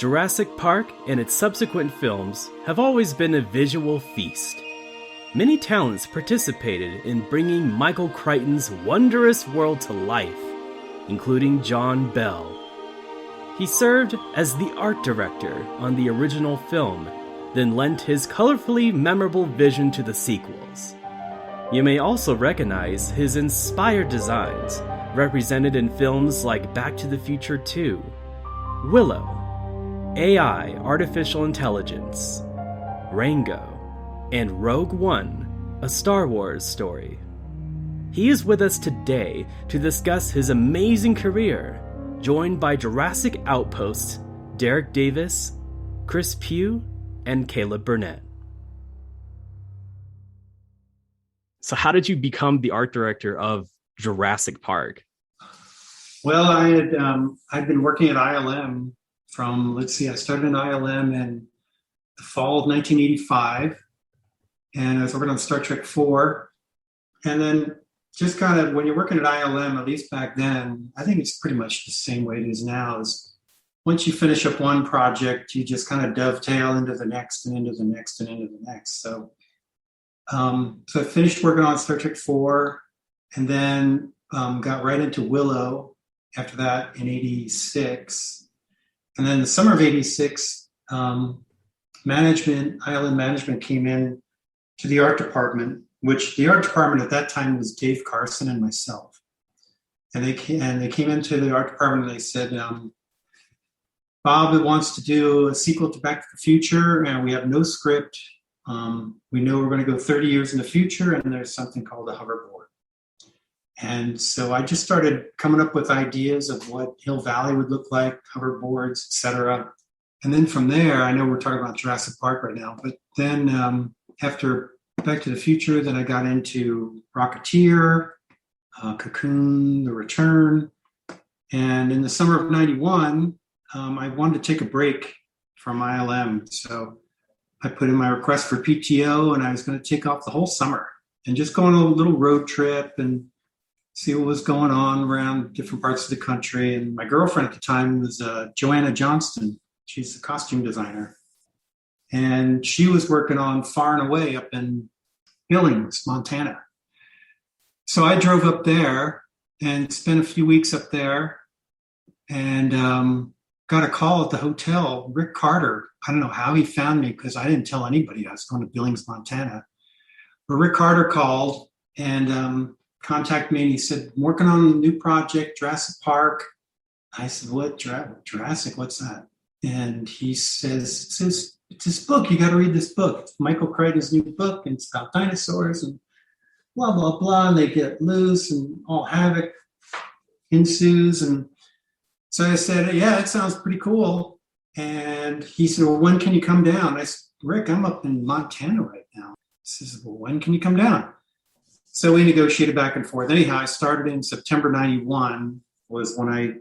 Jurassic Park and its subsequent films have always been a visual feast. Many talents participated in bringing Michael Crichton's wondrous world to life, including John Bell. He served as the art director on the original film, then lent his colorfully memorable vision to the sequels. You may also recognize his inspired designs, represented in films like Back to the Future 2, Willow, AI Artificial Intelligence, Rango, and Rogue One, a Star Wars story. He is with us today to discuss his amazing career, joined by Jurassic Outpost, Derrick Davis, Chris Pugh, and Caleb Burnett. So how did you become the art director of Jurassic Park? Well, I'd been working at ILM from, I started in ILM in the fall of 1985, and I was working on Star Trek 4. And then just kind of, when you're working at ILM, at least back then, I think it's pretty much the same way it is now, is once you finish up one project, you just kind of dovetail into the next and into the next and into the next. So I finished working on Star Trek 4 and then got right into Willow after that in 86. And then the summer of 86, ILM management came in to the art department, which the art department at that time was Dave Carson and myself. And they came into the art department and they said, Bob wants to do a sequel to Back to the Future, and we have no script. We know we're going to go 30 years in the future, and there's something called a hoverboard. And so I just started coming up with ideas of what Hill Valley would look like, hoverboards, etc. And then from there, I know we're talking about Jurassic Park right now, but then after Back to the Future, then I got into Rocketeer, Cocoon, The Return. And in the summer of 91, I wanted to take a break from ILM. So I put in my request for PTO, and I was going to take off the whole summer and just go on a little road trip and see what was going on around different parts of the country. And my girlfriend at the time was Joanna Johnston. She's a costume designer. And she was working on Far and Away up in Billings, Montana. So I drove up there and spent a few weeks up there and got a call at the hotel. Rick Carter, I don't know how he found me because I didn't tell anybody I was going to Billings, Montana. But Rick Carter called and contacted me, and he said, I'm working on a new project, Jurassic Park. I said, what? Jurassic? What's that? And he says, it's this book. You got to read this book. It's Michael Crichton's new book, and it's about dinosaurs and blah, blah, blah. And they get loose and all havoc ensues. And so I said, yeah, that sounds pretty cool. And he said, well, when can you come down? I said, Rick, I'm up in Montana right now. He says, well, when can you come down? So we negotiated back and forth. Anyhow, I started in September 91 was when I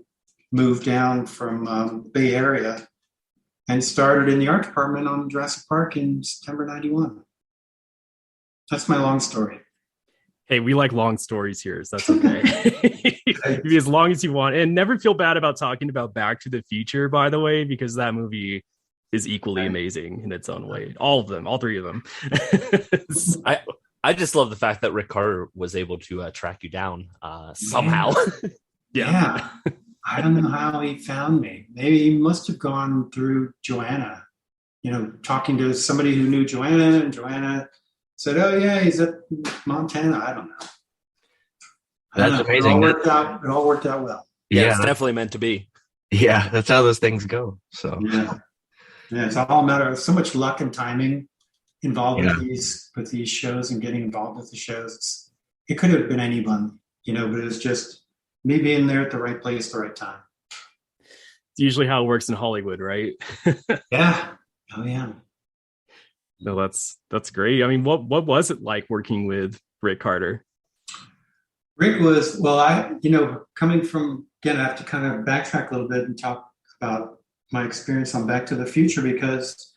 moved down from the Bay Area and started in the art department on Jurassic Park in September 91. That's my long story. Hey, we like long stories here, so that's okay. Be as long as you want. And never feel bad about talking about Back to the Future, by the way, because that movie is equally amazing in its own way. All of them, all three of them. So. I just love the fact that Rick Carter was able to track you down somehow. Yeah. I don't know how he found me. Maybe he must have gone through Joanna, talking to somebody who knew Joanna, and Joanna said, oh, yeah, he's at Montana. I don't know. That's amazing. It all worked out well. Yeah, it's definitely meant to be. Yeah, that's how those things go. So yeah, it's all a matter of so much luck and timing involved with these shows and getting involved with the shows. It could have been anyone, but it was just me being there at the right place at the right time. It's usually how it works in Hollywood, right? Yeah. Oh yeah. No, that's great. I mean, what was it like working with Rick Carter? Rick was, coming from, again, I have to kind of backtrack a little bit and talk about my experience on Back to the Future, because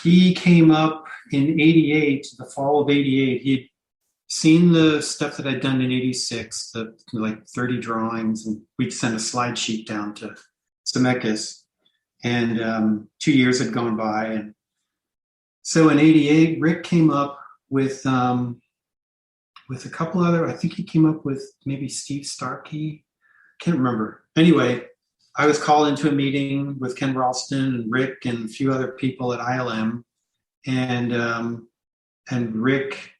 he came up in 88, the fall of 88. He'd seen the stuff that I'd done in 86, the 30 drawings, and we'd send a slide sheet down to Zemeckis. And 2 years had gone by. And so in '88, Rick came up with a couple other, I think he came up with maybe Steve Starkey. Can't remember. Anyway, I was called into a meeting with Ken Ralston and Rick and a few other people at ILM. And Rick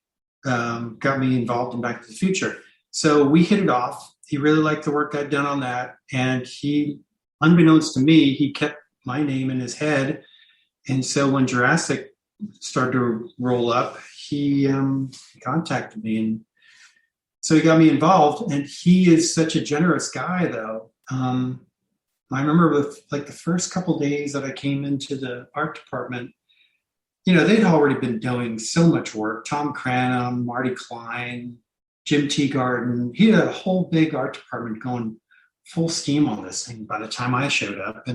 got me involved in Back to the Future. So we hit it off. He really liked the work I'd done on that. And he, unbeknownst to me, he kept my name in his head. And so when Jurassic started to roll up, he contacted me. And so he got me involved. And he is such a generous guy, though. I remember with like the first couple of days that I came into the art department, you know, they'd already been doing so much work. Tom Cranham, Marty Klein, Jim Teagarden. He had a whole big art department going full steam on this thing by the time I showed up.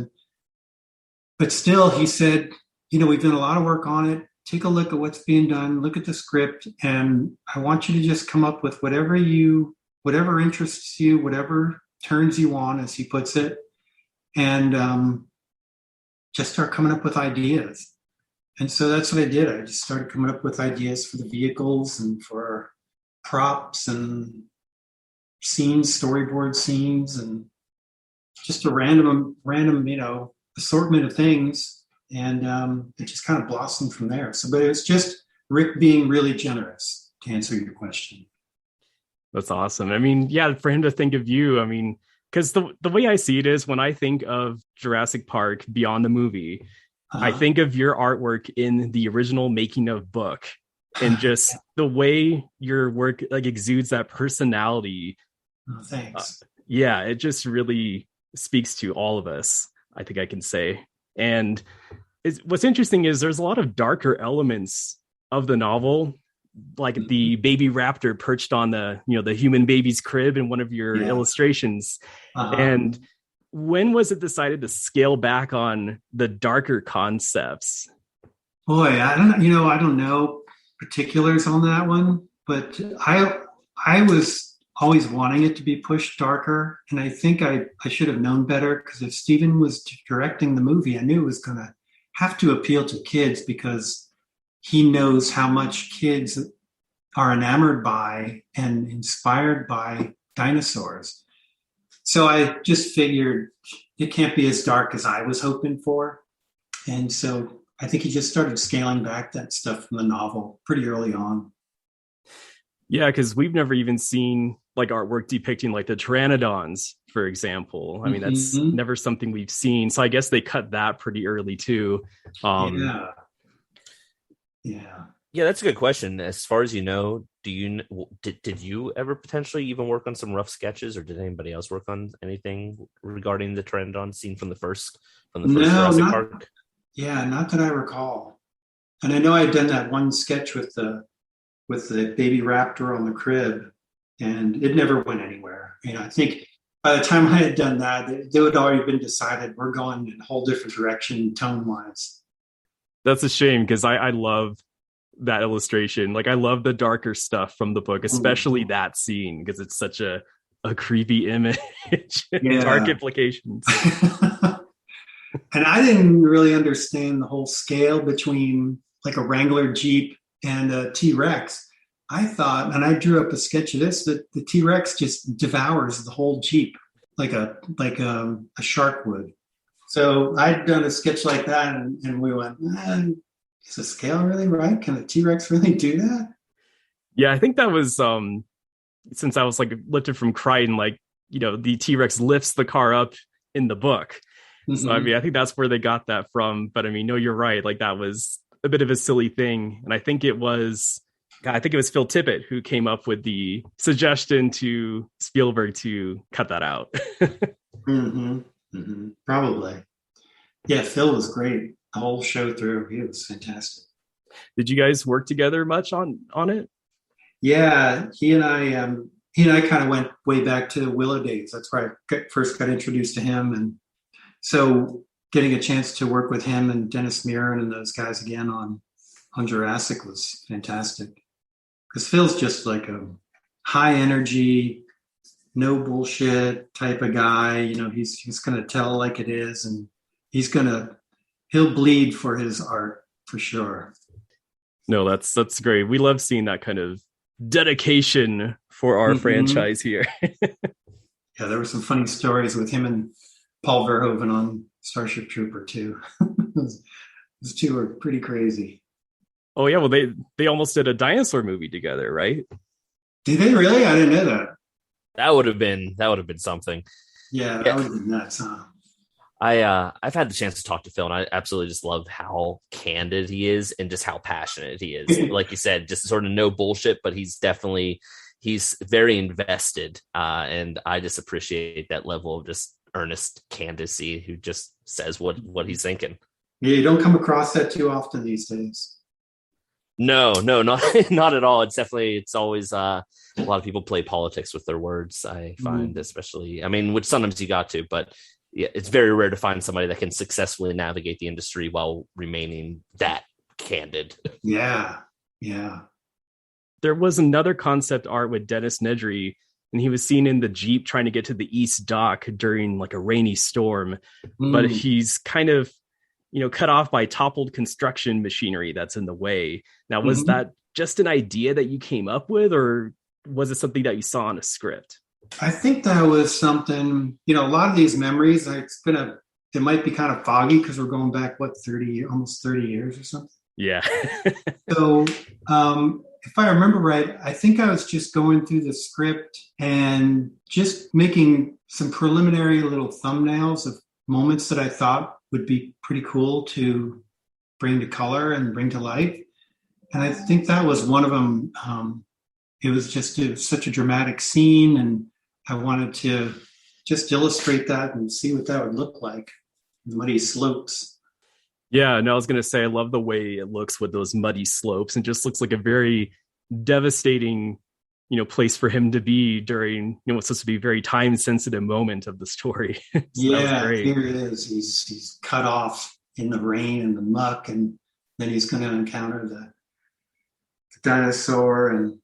But still, he said, you know, we've done a lot of work on it. Take a look at what's being done. Look at the script. And I want you to just come up with whatever interests you, whatever turns you on, as he puts it. And just start coming up with ideas. And so that's what I did. I just started coming up with ideas for the vehicles and for props and scenes, storyboard scenes, and just a random, you know, assortment of things. And it just kind of blossomed from there. So, but it's just Rick being really generous, to answer your question. That's awesome. I mean, yeah, for him to think of you, I mean, because the way I see it is when I think of Jurassic Park beyond the movie, I think of your artwork in the original making of book, and just the way your work like exudes that personality. Oh, thanks. Yeah, it just really speaks to all of us, I think I can say. And what's interesting is there's a lot of darker elements of the novel, like the baby raptor perched on the human baby's crib in one of your illustrations. And when was it decided to scale back on the darker concepts? Boy, I don't know particulars on that one, but I was always wanting it to be pushed darker. And I think I should have known better, because if Steven was directing the movie, I knew it was going to have to appeal to kids, because he knows how much kids are enamored by and inspired by dinosaurs. So I just figured it can't be as dark as I was hoping for. And so I think he just started scaling back that stuff from the novel pretty early on. Yeah, because we've never even seen like artwork depicting like the pteranodons, for example. I mean, that's never something we've seen. So I guess they cut that pretty early too. Yeah, that's a good question. As far as you know, did you ever potentially even work on some rough sketches, or did anybody else work on anything regarding the pteranodon scene from the first Jurassic Park? Yeah, not that I recall. And I know I had done that one sketch with the baby raptor on the crib, and it never went anywhere. You know, I think by the time I had done that, it had already been decided we're going in a whole different direction tone-wise. That's a shame, because I love that illustration. Like, I love the darker stuff from the book, especially that scene, because it's such a creepy image. Dark implications. And I didn't really understand the whole scale between like a Wrangler Jeep and a T-Rex. I thought, and I drew up a sketch of this, that the T-Rex just devours the whole Jeep like a shark would. So I'd done a sketch like that, and we went, is the scale really right? Can the T-Rex really do that? Yeah, I think that was since I was like lifted from Crichton, like, you know, the T-Rex lifts the car up in the book. So I mean, I think that's where they got that from. But I mean, no, you're right. Like, that was a bit of a silly thing. And I think it was Phil Tippett who came up with the suggestion to Spielberg to cut that out. Probably. Yeah, Phil was great the whole show through. He was fantastic. Did you guys work together much on it? Yeah, he and I kind of went way back to Willow days. That's where I first got introduced to him. And so getting a chance to work with him and Dennis Muren and those guys again on Jurassic was fantastic. Because Phil's just like a high energy, no bullshit type of guy. You know, he's going to tell like it is. And he'll bleed for his art for sure. No, that's great. We love seeing that kind of dedication for our franchise here. Yeah, there were some funny stories with him and Paul Verhoeven on Starship Trooper too. Those two are pretty crazy. Oh yeah, well they almost did a dinosaur movie together, right? Did they really? I didn't know that. That would have been something. Yeah, that would have been nuts, huh? I've had the chance to talk to Phil, and I absolutely just love how candid he is and just how passionate he is. Like you said, just sort of no bullshit, but he's very invested, and I just appreciate that level of just earnest candidacy who just says what he's thinking. Yeah, you don't come across that too often these days. No, not at all. It's always a lot of people play politics with their words. I find, especially, I mean, which sometimes you got to, but yeah, it's very rare to find somebody that can successfully navigate the industry while remaining that candid. Yeah. There was another concept art with Dennis Nedry, and he was seen in the Jeep trying to get to the East Dock during like a rainy storm, but he's kind of, cut off by toppled construction machinery that's in the way. Now, was that just an idea that you came up with, or was it something that you saw in a script? I think that was something, a lot of these memories, they might be kind of foggy because we're going back, almost 30 years or something. Yeah. So if I remember right, I think I was just going through the script and just making some preliminary little thumbnails of moments that I thought would be pretty cool to bring to color and bring to life. And I think that was one of them. It was such a dramatic scene, and I wanted to just illustrate that and see what that would look like. Muddy slopes. Yeah, no, I was going to say, I love the way it looks with those muddy slopes, and just looks like a very devastating, place for him to be during, what's supposed to be a very time sensitive moment of the story. So yeah, here it is. He's cut off in the rain and the muck, and then he's going to encounter the dinosaur. And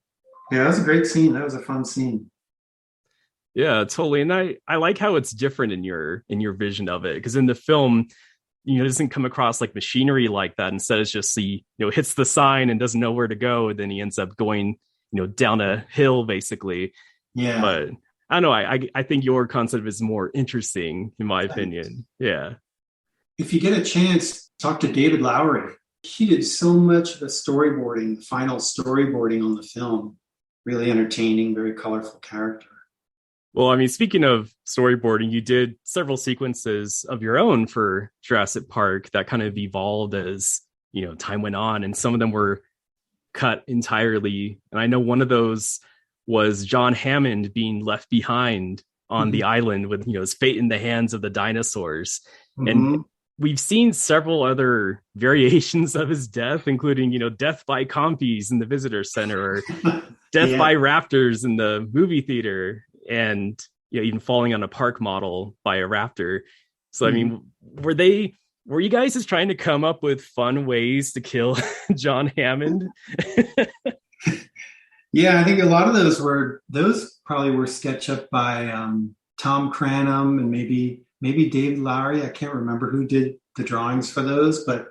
yeah, that was a great scene. That was a fun scene. Yeah, totally. And I like how it's different in your vision of it, because in the film, it doesn't come across like machinery like that. Instead, it's just hits the sign and doesn't know where to go. And then he ends up going, down a hill, basically. Yeah. But I don't know. I think your concept is more interesting, in my opinion. Yeah. If you get a chance, talk to David Lowery. He did so much of the storyboarding, the final storyboarding on the film. Really entertaining, very colorful character. Well, I mean, speaking of storyboarding, you did several sequences of your own for Jurassic Park that kind of evolved as, time went on, and some of them were cut entirely. And I know one of those was John Hammond being left behind on the island with, his fate in the hands of the dinosaurs. And we've seen several other variations of his death, including, death by compies in the visitor center, or death by raptors in the movie theater, and even falling on a park model by a raptor. So I mean, were you guys just trying to come up with fun ways to kill John Hammond? Yeah, I think a lot of those probably were sketched up by Tom Cranham and maybe David Lowery. I can't remember who did the drawings for those, but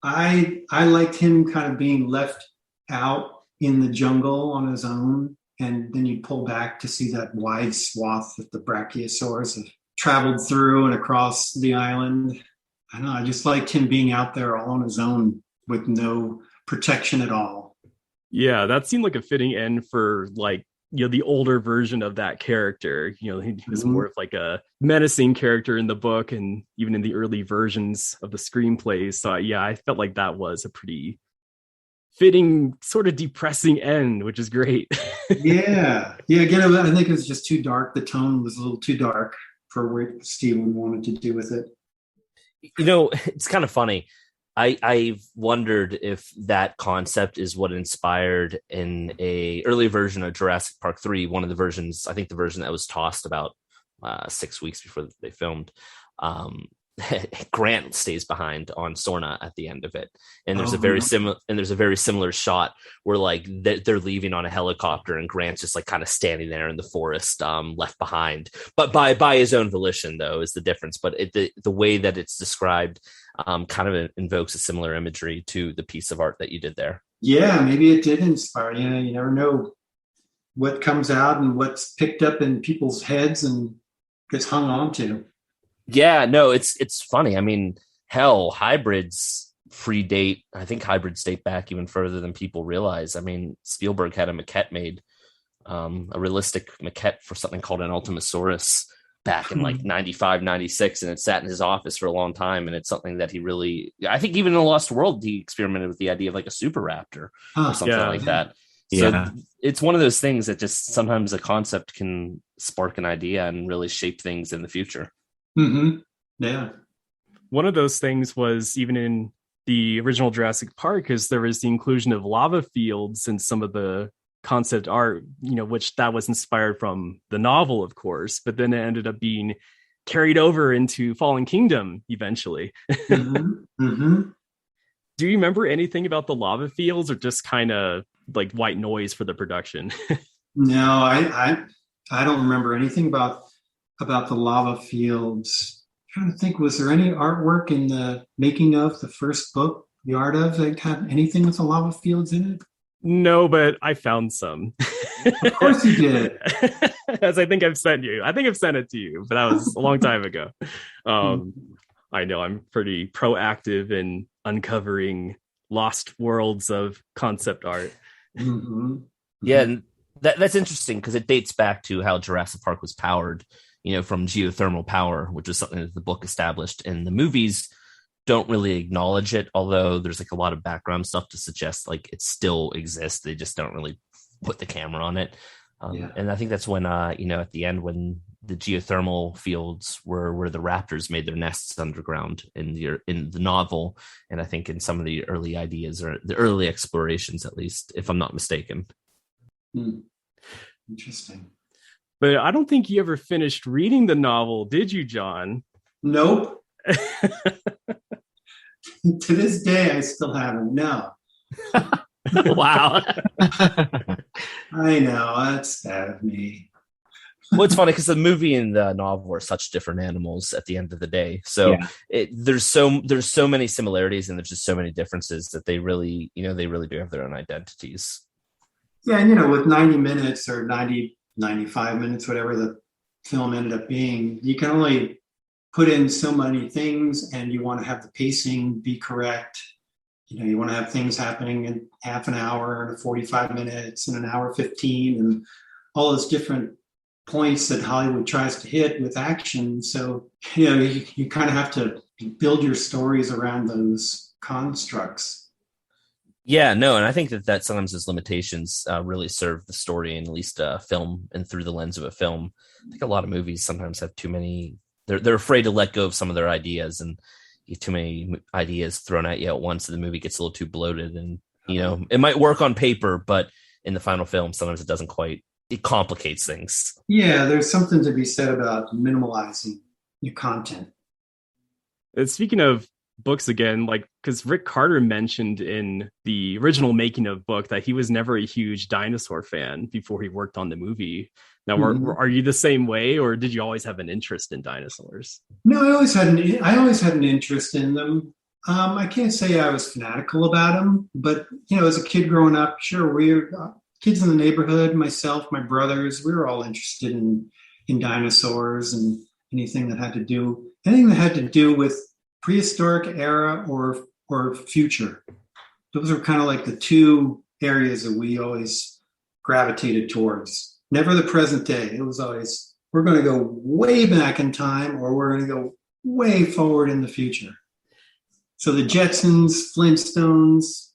I liked him kind of being left out in the jungle on his own. And then you pull back to see that wide swath that the brachiosaurs have traveled through and across the island. I don't know, I just liked him being out there all on his own with no protection at all. Yeah, that seemed like a fitting end for the older version of that character. He was more of like a menacing character in the book and even in the early versions of the screenplays. So yeah, I felt like that was a pretty fitting, sort of depressing end, which is great. Yeah. Again, I think it was just too dark. The tone was a little too dark for what Steven wanted to do with it. It's kind of funny. I've wondered if that concept is what inspired in a early version of Jurassic Park 3, one of the versions, I think the version that was tossed about 6 weeks before they filmed. Grant stays behind on Sorna at the end of it, and there's a very similar shot where like they're leaving on a helicopter, and Grant's just like kind of standing there in the forest, left behind, but by his own volition, though, is the difference. But the way that it's described kind of invokes a similar imagery to the piece of art that you did there. Yeah, maybe it did inspire. You never know what comes out and what's picked up in people's heads and gets hung on to. Yeah, no, it's funny. I mean, hell, hybrids predate. I think hybrids date back even further than people realize. I mean, Spielberg had a maquette made, a realistic maquette for something called an Ultimasaurus back in like 95, 96, and it sat in his office for a long time. And it's something that he really, I think even in The Lost World, he experimented with the idea of like a super raptor or something like that. So it's one of those things that just sometimes a concept can spark an idea and really shape things in the future. Mm-hmm. Yeah. One of those things was even in the original Jurassic Park, is there was the inclusion of lava fields in some of the concept art, which that was inspired from the novel, of course, but then it ended up being carried over into Fallen Kingdom eventually. Mm-hmm. Mm-hmm. Do you remember anything about the lava fields, or just kind of like white noise for the production? No, I don't remember anything about the lava fields. I'm trying to think, was there any artwork in the making of the first book, The Art of, that had anything with the lava fields in it? No, but I found some. Of course you did. As I think I've sent you. I think I've sent it to you, but that was a long time ago. I know I'm pretty proactive in uncovering lost worlds of concept art. Mm-hmm. Yeah, and that's interesting because it dates back to how Jurassic Park was powered, from geothermal power, which was something that the book established. And the movies don't really acknowledge it, although there's like a lot of background stuff to suggest like it still exists. They just don't really put the camera on it. And I think that's when, at the end, when the geothermal fields were where the raptors made their nests underground in the novel. And I think in some of the early ideas, or the early explorations, at least, if I'm not mistaken. Interesting. But I don't think you ever finished reading the novel, did you, John? Nope. To this day, I still haven't. No. Wow. I know. That's bad of me. Well, it's funny because the movie and the novel are such different animals at the end of the day. So there's so many similarities, and there's just so many differences that they really do have their own identities. Yeah, and with 90 minutes or 95 minutes, whatever the film ended up being, you can only put in so many things, and you want to have the pacing be correct. You want to have things happening in half an hour and 45 minutes and an hour 15 and all those different points that Hollywood tries to hit with action. So, you kind of have to build your stories around those constructs. Yeah, no, and I think that sometimes those limitations really serve the story, in at least a film and through the lens of a film. I think a lot of movies sometimes have too many. They're afraid to let go of some of their ideas, and you get too many ideas thrown at you at once, and the movie gets a little too bloated. And it might work on paper, but in the final film, sometimes it doesn't quite. It complicates things. Yeah, there's something to be said about minimalizing your content. And speaking of books again, like, because Rick Carter mentioned in the original making of book that he was never a huge dinosaur fan before he worked on the movie. Now, are you the same way, or did you always have an interest in dinosaurs? No, I always had an interest in them. I can't say I was fanatical about them, but as a kid growing up, sure, we were kids in the neighborhood, myself, my brothers, we were all interested in dinosaurs and anything that had to do with prehistoric era or future. Those are kind of like the two areas that we always gravitated towards. Never the present day. It was always, we're going to go way back in time, or we're going to go way forward in the future. So the Jetsons, Flintstones,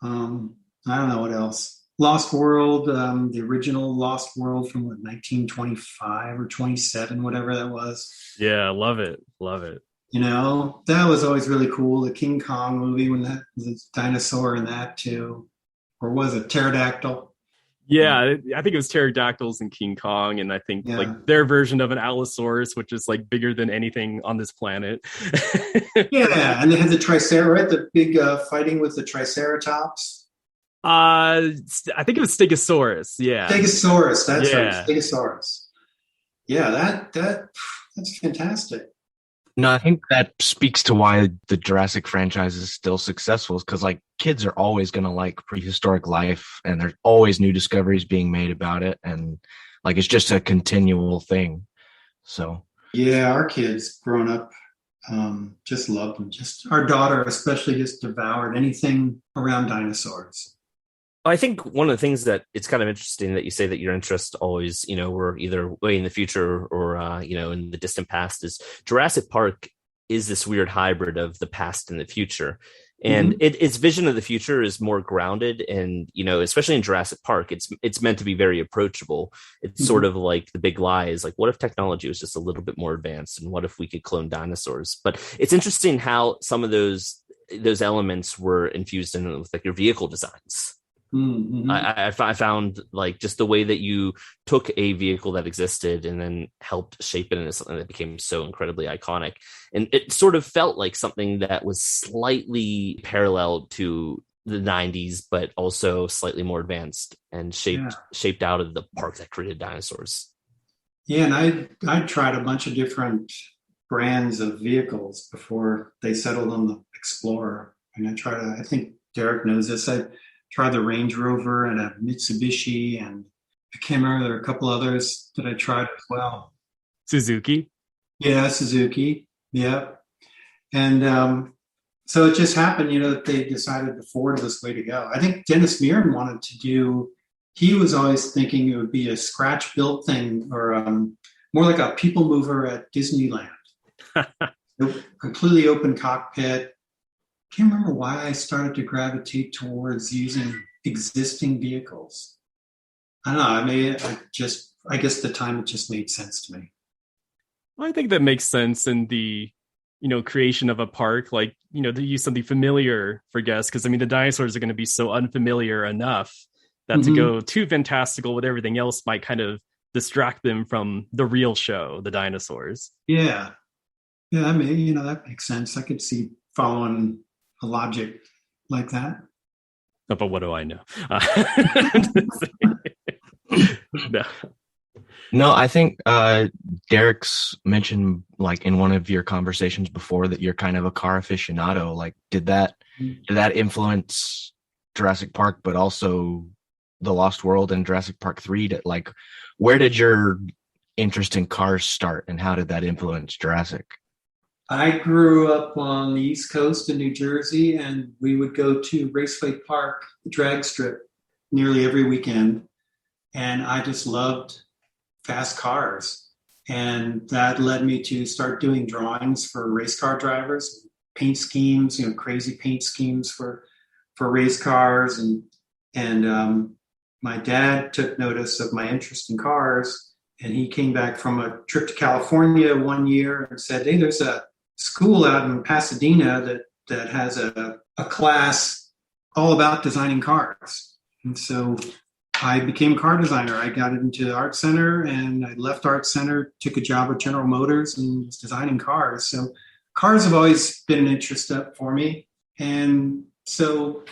I don't know what else. Lost World, the original Lost World from 1925 or 27, whatever that was. Yeah, love it. Love it. That was always really cool. The King Kong movie, when that was a dinosaur in that too. Or was it pterodactyl? Yeah, I think it was pterodactyls and King Kong, and I think like their version of an Allosaurus, which is like bigger than anything on this planet. Yeah, and they had the Triceratops, the big fighting with the Triceratops. I think it was Stegosaurus. Yeah, Stegosaurus. That's right, Stegosaurus. Yeah, that's fantastic. No, I think that speaks to why the Jurassic franchise is still successful, because like kids are always going to like prehistoric life, and there's always new discoveries being made about it, and like it's just a continual thing. So yeah, our kids growing up just loved them. Just our daughter especially just devoured anything around dinosaurs. I think one of the things that it's kind of interesting that you say that your interests always, were either way in the future or, in the distant past, is Jurassic Park is this weird hybrid of the past and the future. And its vision of the future is more grounded. And, especially in Jurassic Park, it's meant to be very approachable. It's sort of like The Big Lie is like, what if technology was just a little bit more advanced? And what if we could clone dinosaurs? But it's interesting how some of those elements were infused in with like your vehicle designs. I found like just the way that you took a vehicle that existed and then helped shape it into something that became so incredibly iconic. And it sort of felt like something that was slightly parallel to the 90s, but also slightly more advanced and shaped out of the park that created dinosaurs. Yeah, and I tried a bunch of different brands of vehicles before they settled on the Explorer. And I think Derrick knows this. I tried the Range Rover and a Mitsubishi, and I can't remember, there are a couple others that I tried as well. Suzuki. Yeah, Suzuki. Yeah. And so it just happened, that they decided the Ford was the way to go. I think Dennis Muren wanted to he was always thinking it would be a scratch built thing, or more like a people mover at Disneyland. Completely open cockpit. Can't remember why I started to gravitate towards using existing vehicles. I don't know. I guess the time it just made sense to me. I think that makes sense in the, creation of a park, like, to use something familiar for guests. Because the dinosaurs are going to be so unfamiliar enough that to go too fantastical with everything else might kind of distract them from the real show, the dinosaurs. Yeah. Yeah. That makes sense. I could see following a logic like that. But what do I know? No, I think Derrick's mentioned like in one of your conversations before that you're kind of a car aficionado. Like, did that influence Jurassic Park, but also The Lost World and Jurassic Park 3? Where did your interest in cars start, and how did that influence Jurassic? I grew up on the East Coast in New Jersey, and we would go to Raceway Park, the drag strip, nearly every weekend. And I just loved fast cars. And that led me to start doing drawings for race car drivers, paint schemes, crazy paint schemes for race cars. And my dad took notice of my interest in cars, and he came back from a trip to California one year and said, hey, there's a school out in Pasadena that has a class all about designing cars. And so I became a car designer. I got into Art Center, and I left Art Center, took a job at General Motors, and was designing cars. So cars have always been an interest for me. And so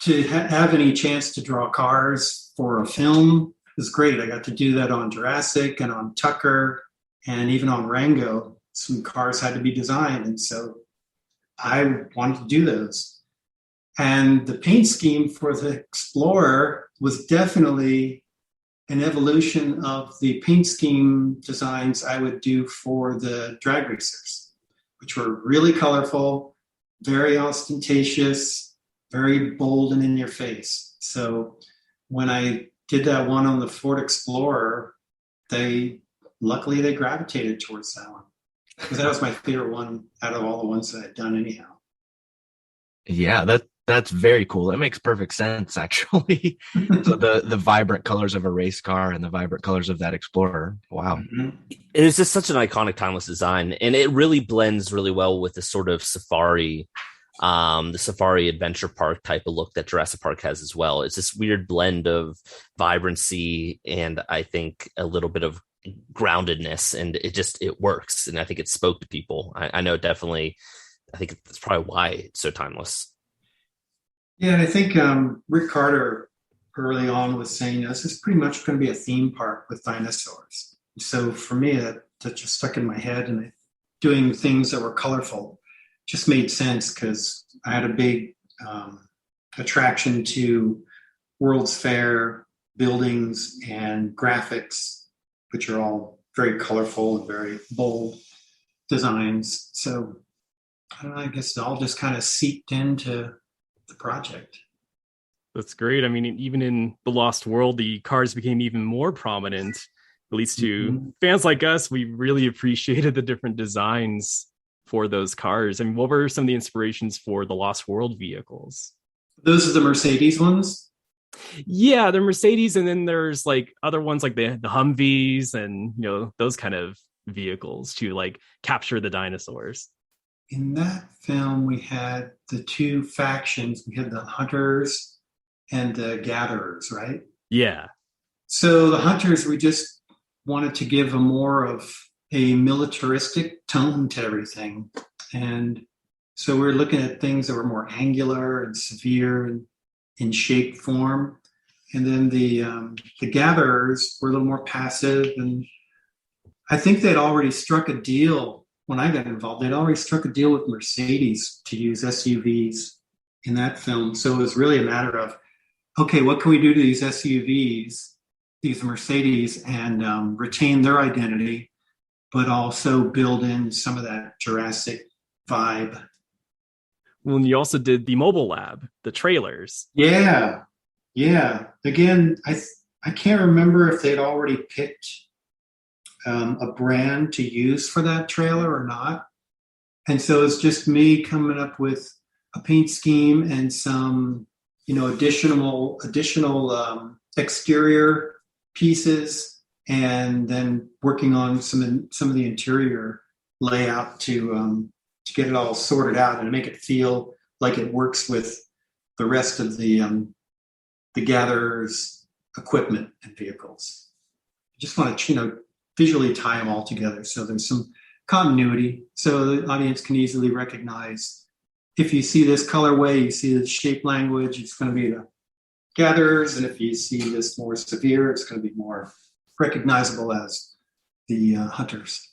to have any chance to draw cars for a film was great. I got to do that on Jurassic and on Tucker and even on Rango. Some cars had to be designed, and so I wanted to do those. And the paint scheme for the Explorer was definitely an evolution of the paint scheme designs I would do for the drag racers, which were really colorful, very ostentatious, very bold and in your face. So when I did that one on the Ford Explorer, luckily they gravitated towards that one, because that was my favorite one out of all the ones that I'd done anyhow. Yeah, that's very cool. That makes perfect sense, actually. So the vibrant colors of a race car and the vibrant colors of that Explorer. Wow. Mm-hmm. It is just such an iconic, timeless design, and it really blends really well with the sort of safari the safari adventure park type of look that Jurassic Park has as well. It's this weird blend of vibrancy and I think a little bit of groundedness, and it works. And I think it spoke to people. I know definitely, I think that's probably why it's so timeless. Yeah, and I think Rick Carter early on was saying, this is pretty much going to be a theme park with dinosaurs. So for me, that just stuck in my head, and doing things that were colorful just made sense because I had a big attraction to World's Fair buildings and graphics, which are all very colorful and very bold designs. So I don't know, I guess it all just kind of seeped into the project. That's great. I mean, even in The Lost World, the cars became even more prominent, at least to fans like us. We really appreciated the different designs for those cars. I mean, what were some of the inspirations for the Lost World vehicles? Those are the Mercedes ones? Yeah, the Mercedes, and then there's like other ones like the Humvees and, you know, those kind of vehicles to like capture the dinosaurs. In that film, we had the two factions. We had the hunters and the gatherers, right? Yeah. So the hunters, we just wanted to give a more of a militaristic tone to everything. And so we were looking at things that were more angular and severe and in shape form. And then the gatherers were a little more passive. And I think they'd already struck a deal when I got involved. They'd already struck a deal with Mercedes to use SUVs in that film. So it was really a matter of, okay, what can we do to these SUVs, these Mercedes, and retain their identity, but also build in some of that Jurassic vibe. Well, and you also did the mobile lab, the trailers. Yeah. Again, I can't remember if they'd already picked a brand to use for that trailer or not. And so it's just me coming up with a paint scheme and some, additional exterior pieces, and then working on some of the interior layout to get it all sorted out and make it feel like it works with the rest of the gatherer's equipment and vehicles. I just want to, visually tie them all together so there's some continuity, so the audience can easily recognize, if you see this colorway, you see the shape language, it's going to be the gatherers, and if you see this more severe, it's going to be more recognizable as the hunters.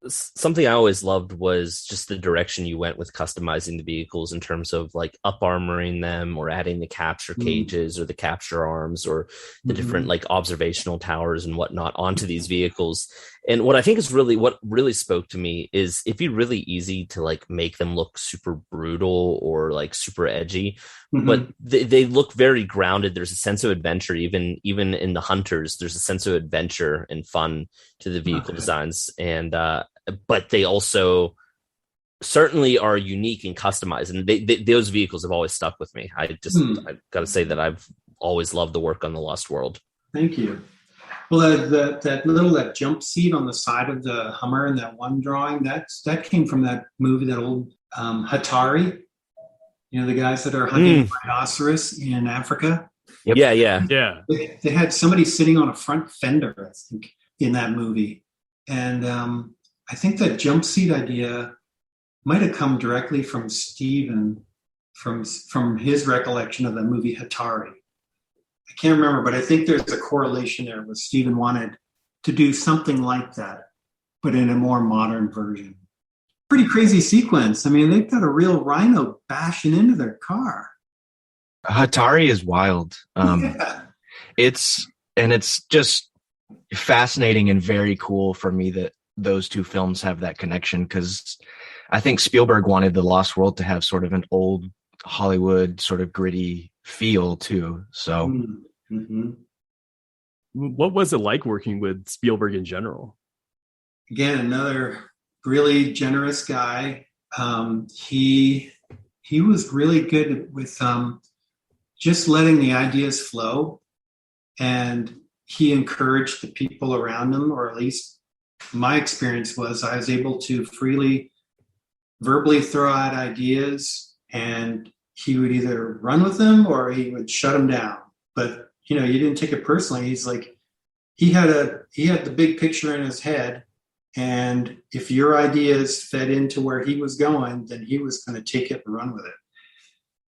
Something I always loved was just the direction you went with customizing the vehicles in terms of like up armoring them or adding the capture cages or the capture arms or the different like observational towers and whatnot onto these vehicles. And what I think is what really spoke to me is it'd be really easy to like make them look super brutal or like super edgy, but they look very grounded. There's a sense of adventure, even in the hunters, there's a sense of adventure and fun to the vehicle designs. And, but they also certainly are unique and customized, and those vehicles have always stuck with me. I've got to say that I've always loved the work on The Lost World. Thank you. Well, that jump seat on the side of the Hummer in that one drawing, that came from that movie, that old Hatari. The guys that are hunting rhinoceros in Africa. Yep. Yeah. They had somebody sitting on a front fender, I think, in that movie, and I think that jump seat idea might have come directly from Steven, from his recollection of the movie Hatari. I can't remember, but I think there's a correlation there where Steven wanted to do something like that, but in a more modern version. Pretty crazy sequence. I mean, they've got a real rhino bashing into their car. Hatari is wild. It's just fascinating and very cool for me that those two films have that connection, because I think Spielberg wanted The Lost World to have sort of an old Hollywood sort of gritty feel too. So what was it like working with Spielberg in general? Again, another really generous guy. He was really good with just letting the ideas flow, and he encouraged the people around him, or at least my experience was I was able to freely verbally throw out ideas, and he would either run with them or he would shut them down. But you didn't take it personally. He's like, he had the big picture in his head, and if your ideas fed into where he was going, then he was going to take it and run with it.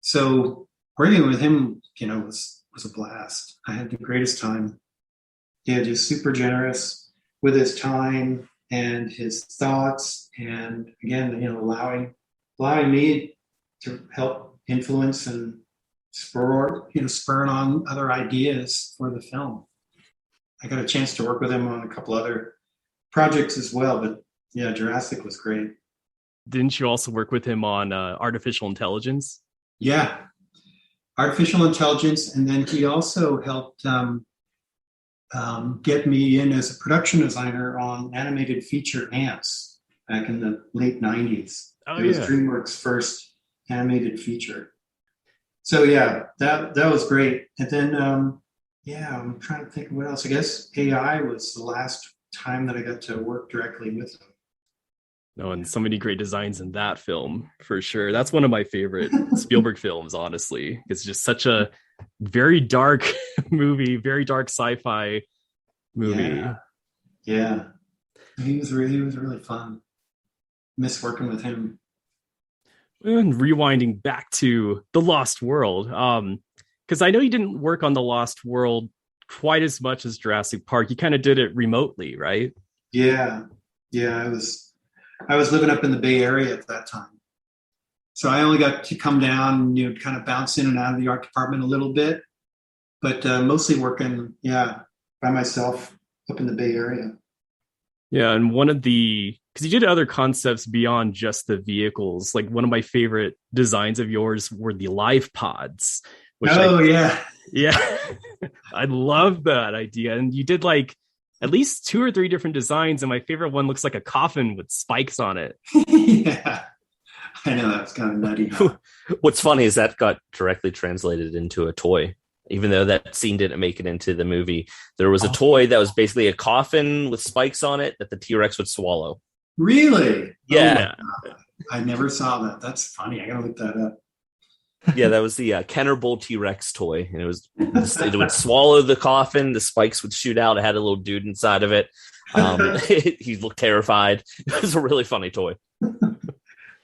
So working with him, was a blast. I had the greatest time. Yeah, just super generous with his time and his thoughts, and again, allowing me to help influence and spur on other ideas for the film. I got a chance to work with him on a couple other projects as well, but yeah, Jurassic was great. Didn't you also work with him on artificial intelligence? Yeah, artificial intelligence, and then he also helped get me in as a production designer on animated feature Ants back in the late 90s. It was DreamWorks' first animated feature. So yeah, that was great. And then I'm trying to think of what else. I guess AI was the last time that I got to work directly with him. No, and so many great designs in that film, for sure. That's one of my favorite Spielberg films, honestly. It's just such a very dark movie, very dark sci-fi movie. Yeah. He was really fun. Miss working with him. And rewinding back to The Lost World, because I know you didn't work on The Lost World quite as much as Jurassic Park. You kind of did it remotely, right? Yeah. I was living up in the Bay Area at that time. So I only got to come down, kind of bounce in and out of the art department a little bit, but mostly working, by myself up in the Bay Area. Yeah, and because you did other concepts beyond just the vehicles. Like one of my favorite designs of yours were the life pods. Yeah. I love that idea. And you did like at least 2 or 3 different designs, and my favorite one looks like a coffin with spikes on it. Yeah, I know, that's kind of nutty. What's funny is that got directly translated into a toy. Even though that scene didn't make it into the movie, there was a toy that was basically a coffin with spikes on it that the T-Rex would swallow. Really? Yeah. Oh, I never saw that. That's funny. I gotta look that up. Yeah, that was the Kenner Bull T-Rex toy, and it would swallow the coffin. The spikes would shoot out. It had a little dude inside of it. He looked terrified. It was a really funny toy.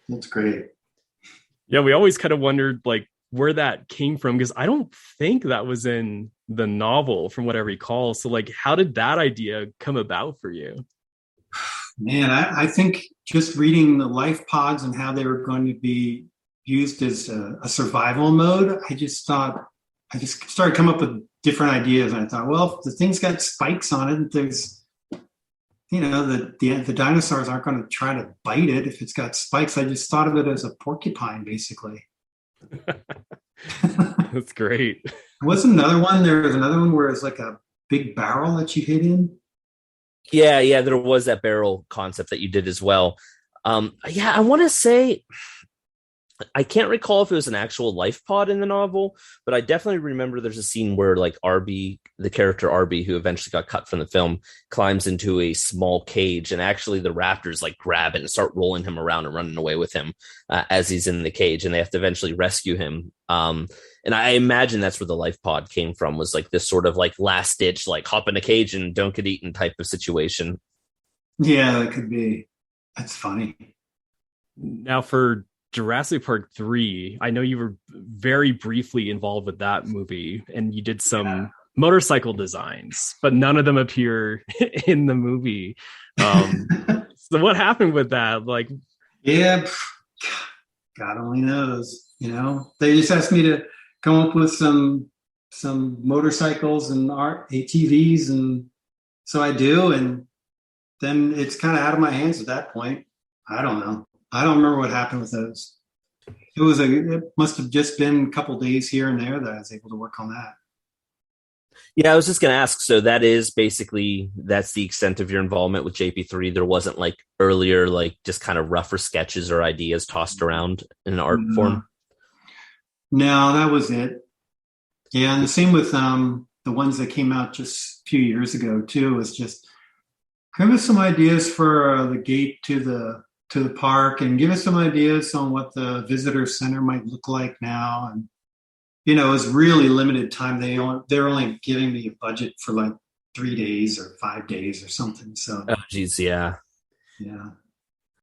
That's great. Yeah, we always kind of wondered like where that came from, because I don't think that was in the novel from what I recall. So like, how did that idea come about for you? Man, I think just reading the life pods and how they were going to be used as a survival mode, I just started coming up with different ideas. And I thought, well, if the thing's got spikes on it, there's, the dinosaurs aren't going to try to bite it if it's got spikes. I just thought of it as a porcupine, basically. That's great. There was another one where it's like a big barrel that you hit in. Yeah, there was that barrel concept that you did as well. I want to say, I can't recall if it was an actual life pod in the novel, but I definitely remember there's a scene where like Arby, the character Arby, who eventually got cut from the film, climbs into a small cage, and actually the raptors like grab it and start rolling him around and running away with him as he's in the cage, and they have to eventually rescue him. And I imagine that's where the life pod came from, was like this sort of like last ditch, like hop in a cage and don't get eaten type of situation. Yeah, that could be. That's funny. Now for Jurassic Park 3, I know you were very briefly involved with that movie, and you did some motorcycle designs, but none of them appear in the movie. So what happened with that? Like, yeah, God only knows. They just asked me to come up with some motorcycles and ATVs, and so I do, and then it's kind of out of my hands at that point. I don't know. I don't remember what happened with those. It must have just been a couple days here and there that I was able to work on that. Yeah, I was just going to ask. So that's the extent of your involvement with JP3. There wasn't like earlier, like just kind of rougher sketches or ideas tossed around in an art form. No, that was it. Yeah, and the same with the ones that came out just a few years ago too. Was just give us some ideas for the gate to to the park and give us some ideas on what the visitor center might look like now. And, you know, it was really limited time. They're only giving me a budget for like 3 days or 5 days or something. So, Oh, geez, yeah. yeah.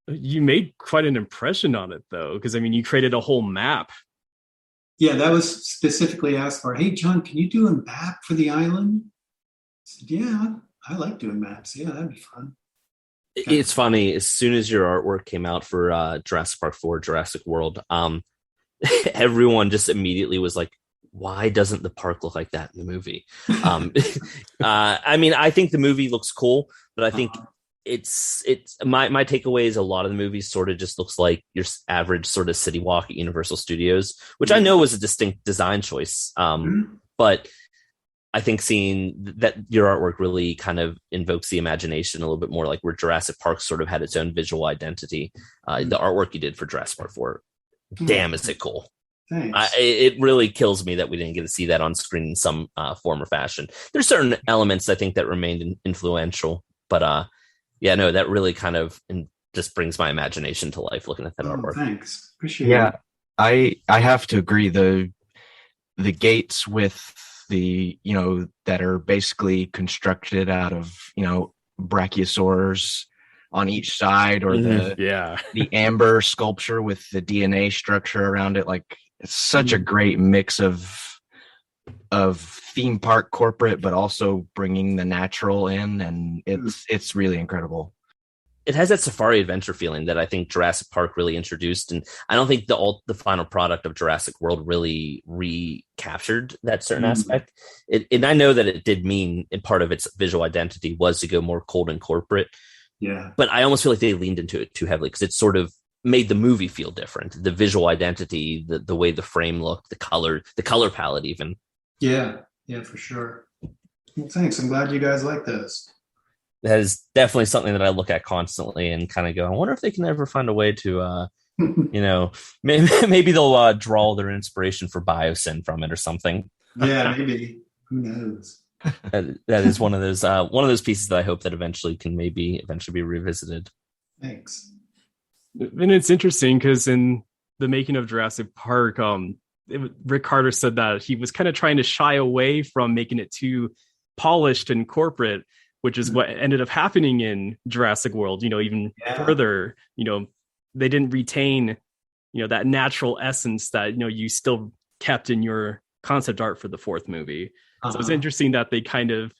You made quite an impression on it, though, because I mean, you created a whole map. Yeah, that was specifically asked for. Hey, John, can you do a map for the island? I said, yeah, I like doing maps. Yeah, that'd be fun. It's funny. As soon as your artwork came out for Jurassic Park 4, Jurassic World, everyone just immediately was like, why doesn't the park look like that in the movie? I mean, I think the movie looks cool, but I think it's my takeaway is a lot of the movie sort of just looks like your average sort of city walk at Universal Studios, which I know was a distinct design choice. But I think seeing that your artwork really kind of invokes the imagination a little bit more, like where Jurassic Park sort of had its own visual identity. The artwork you did for Jurassic Park 4, damn, is it cool. It really kills me that we didn't get to see that on screen in some form or fashion. There's certain elements I think that remained influential, but yeah, no, that really kind of just brings my imagination to life looking at that artwork. Thanks. Appreciate it. I have to agree. The gates with the, you know, that are basically constructed out of, you know, brachiosaurs on each side, or the amber sculpture with the DNA structure around it. Like, it's such a great mix of theme park corporate, but also bringing the natural in, and it's really incredible. It has that safari adventure feeling that I think Jurassic Park really introduced, and I don't think the final product of Jurassic World really recaptured that certain aspect. And I know that it did mean, in part of its visual identity was to go more cold and corporate. Yeah, but I almost feel like they leaned into it too heavily because it sort of made the movie feel different. The visual identity, the way the frame looked, the color palette, even. Yeah, for sure. Well, thanks. I'm glad you guys like those. That is definitely something that I look at constantly and kind of go, I wonder if they can ever find a way to, you know, maybe they'll draw their inspiration for Biosyn from it or something. Yeah, maybe. Who knows? That is one of those pieces that I hope that eventually be revisited. Thanks. And it's interesting because in the making of Jurassic Park, Rick Carter said that he was kind of trying to shy away from making it too polished and corporate, which is what ended up happening in Jurassic World. You know, even further, you know, they didn't retain, you know, that natural essence that, you know, you still kept in your concept art for the fourth movie. So it's interesting that they kind of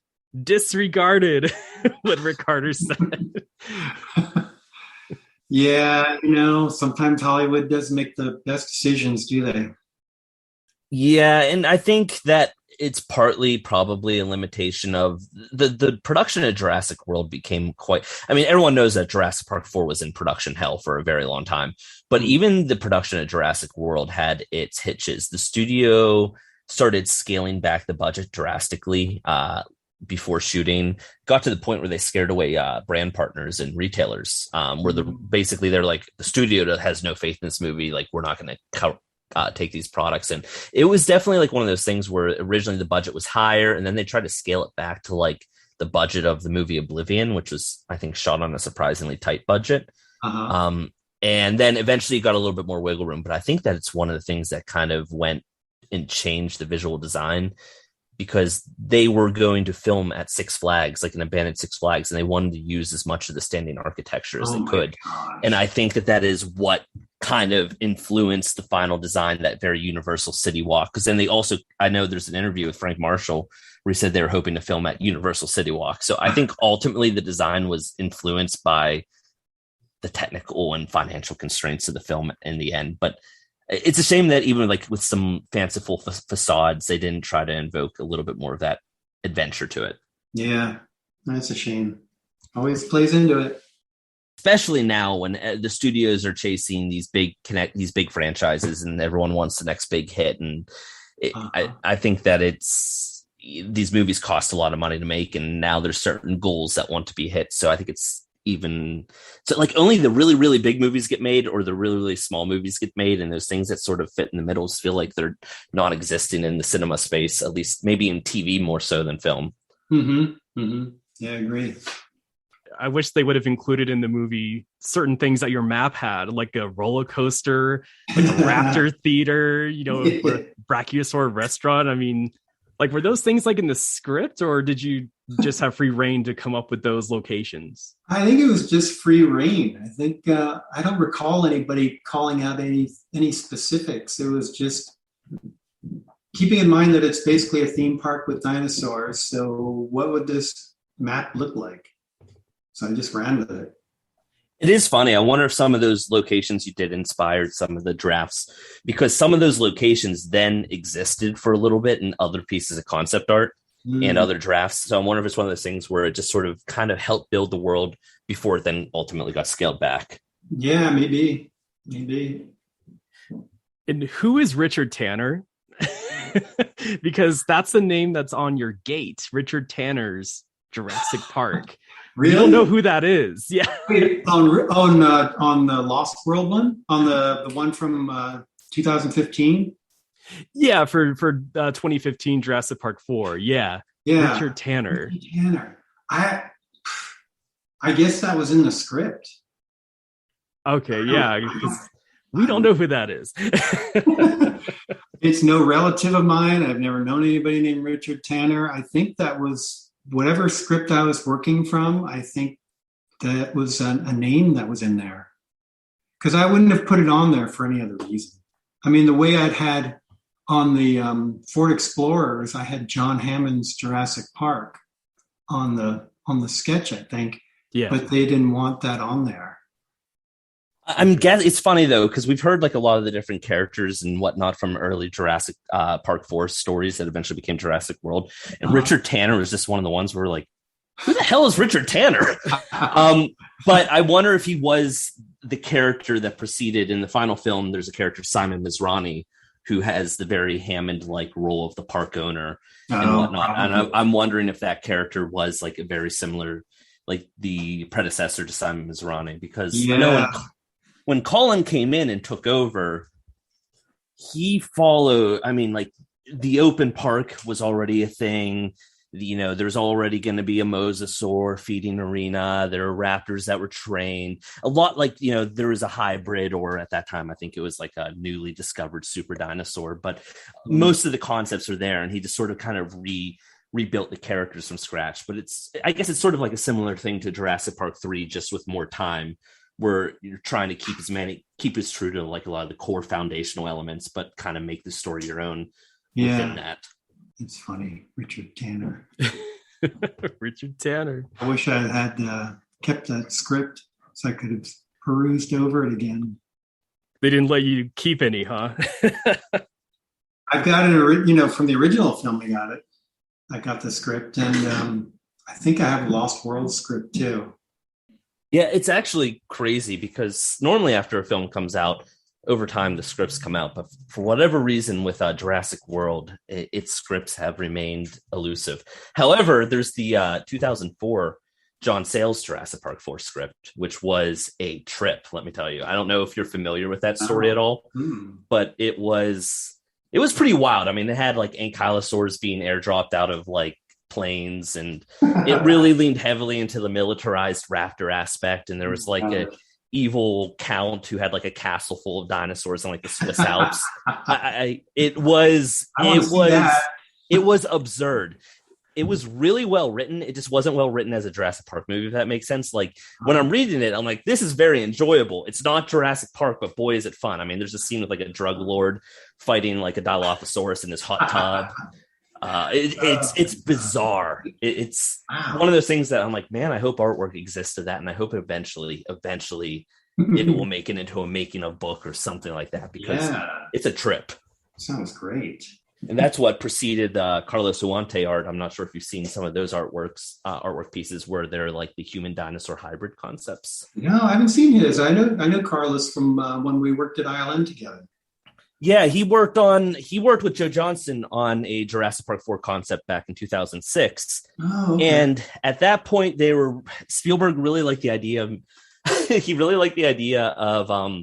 disregarded what Rick Carter said. Yeah, you know, sometimes Hollywood doesn't make the best decisions, do they? Yeah, and I think that it's partly probably a limitation of the production of Jurassic World became quite... I mean, everyone knows that Jurassic Park 4 was in production hell for a very long time, but even the production of Jurassic World had its hitches. The studio started scaling back the budget drastically before shooting, got to the point where they scared away brand partners and retailers, where they're like, the studio has no faith in this movie, like, we're not going to take these products. And it was definitely like one of those things where originally the budget was higher, and then they tried to scale it back to like the budget of the movie Oblivion, which was, I think, shot on a surprisingly tight budget. And then eventually got a little bit more wiggle room. But I think that it's one of the things that kind of went and changed the visual design, because they were going to film at Six Flags, like an abandoned Six Flags, and they wanted to use as much of the standing architecture as they could. Gosh. And I think that is what kind of influenced the final design, that very Universal City Walk. Because then they also, I know there's an interview with Frank Marshall where he said they were hoping to film at Universal City Walk. So I think ultimately the design was influenced by the technical and financial constraints of the film in the end. But it's a shame that even like with some fanciful facades, they didn't try to invoke a little bit more of that adventure to it. Yeah, that's a shame. Always plays into it. Especially now when the studios are chasing these big franchises and everyone wants the next big hit. And I think that these movies cost a lot of money to make, and now there's certain goals that want to be hit. So I think it's like only the really, really big movies get made, or the really, really small movies get made. And those things that sort of fit in the middle feel like they're not existing in the cinema space, at least maybe in TV more so than film. Yeah, I agree. I wish they would have included in the movie certain things that your map had, like a roller coaster, like a raptor theater, or a brachiosaur restaurant. I mean, like, were those things like in the script, or did you just have free reign to come up with those locations? I think it was just free reign. I think I don't recall anybody calling out any specifics. It was just keeping in mind that it's basically a theme park with dinosaurs. So what would this map look like? So I just ran with it. It is funny. I wonder if some of those locations you did inspired some of the drafts, because some of those locations then existed for a little bit in other pieces of concept art and other drafts. So I wonder if it's one of those things where it just sort of kind of helped build the world before it then ultimately got scaled back. Yeah, maybe. And who is Richard Tanner? Because that's the name that's on your gate, Richard Tanner's Jurassic Park. Really? You don't know who that is? Yeah. Wait, on the Lost World one, on the one from 2015. Yeah, for 2015 Jurassic Park 4. Yeah. Richard Tanner. Richard Tanner. I guess that was in the script. Okay, yeah, because we don't know who that is. It's no relative of mine. I've never known anybody named Richard Tanner. I think that was whatever script I was working from. I think that was a name that was in there, because I wouldn't have put it on there for any other reason. I mean, the way I'd had on the Ford Explorers, I had John Hammond's Jurassic Park on the sketch, I think. Yeah. But they didn't want that on there. I'm guessing it's funny though, because we've heard like a lot of the different characters and whatnot from early Jurassic Park 4 stories that eventually became Jurassic World. And Richard Tanner was just one of the ones where we're like, who the hell is Richard Tanner? But I wonder if he was the character that preceded in the final film. There's a character, Simon Mizrahi, who has the very Hammond-like role of the park owner and whatnot. And I'm wondering if that character was like a very similar, like the predecessor to Simon Mizrahi, because I know when Colin came in and took over, he followed, I mean, like the open park was already a thing. There's already going to be a mosasaur feeding arena. There are raptors that were trained a lot. Like, there was a hybrid, or at that time, I think it was like a newly discovered super dinosaur, but most of the concepts are there. And he just sort of kind of rebuilt the characters from scratch. But I guess it's sort of like a similar thing to Jurassic Park 3, just with more time, where you're trying to keep as true to like a lot of the core foundational elements, but kind of make the story your own within that. It's funny, Richard Tanner. Richard Tanner. I wish I had kept that script so I could have perused over it again. They didn't let you keep any, huh? I've got it, from the original film. I got the script, and I think I have a Lost World script too. Yeah, it's actually crazy, because normally after a film comes out, over time the scripts come out, but for whatever reason with Jurassic World, its scripts have remained elusive. However, there's the 2004 John Sayles Jurassic Park 4 script, which was a trip, let me tell you. I don't know if you're familiar with that story at all, but it was pretty wild. I mean, it had like ankylosaurs being airdropped out of like planes, and it really leaned heavily into the militarized raptor aspect. And there was like a evil count who had like a castle full of dinosaurs in like the Swiss Alps. It was absurd. It was really well written. It just wasn't well written as a Jurassic Park movie, if that makes sense. Like when I'm reading it, I'm like, this is very enjoyable. It's not Jurassic Park, but boy, is it fun. I mean, there's a scene with like a drug lord fighting like a Dilophosaurus in this hot tub. It's bizarre. It's one of those things that I'm like, man, I hope artwork exists to that, and I hope eventually it will make it into a making of book or something like that, because it's a trip. Sounds great. And that's what preceded Carlos Huante art. I'm not sure if you've seen some of those artwork pieces where they're like the human dinosaur hybrid concepts. No, I haven't seen his. I know Carlos from when we worked at ILM together. Yeah, he worked with Joe Johnston on a Jurassic Park 4 concept back in 2006. Oh, okay. And at that point, Spielberg really liked the idea of, he really liked the idea of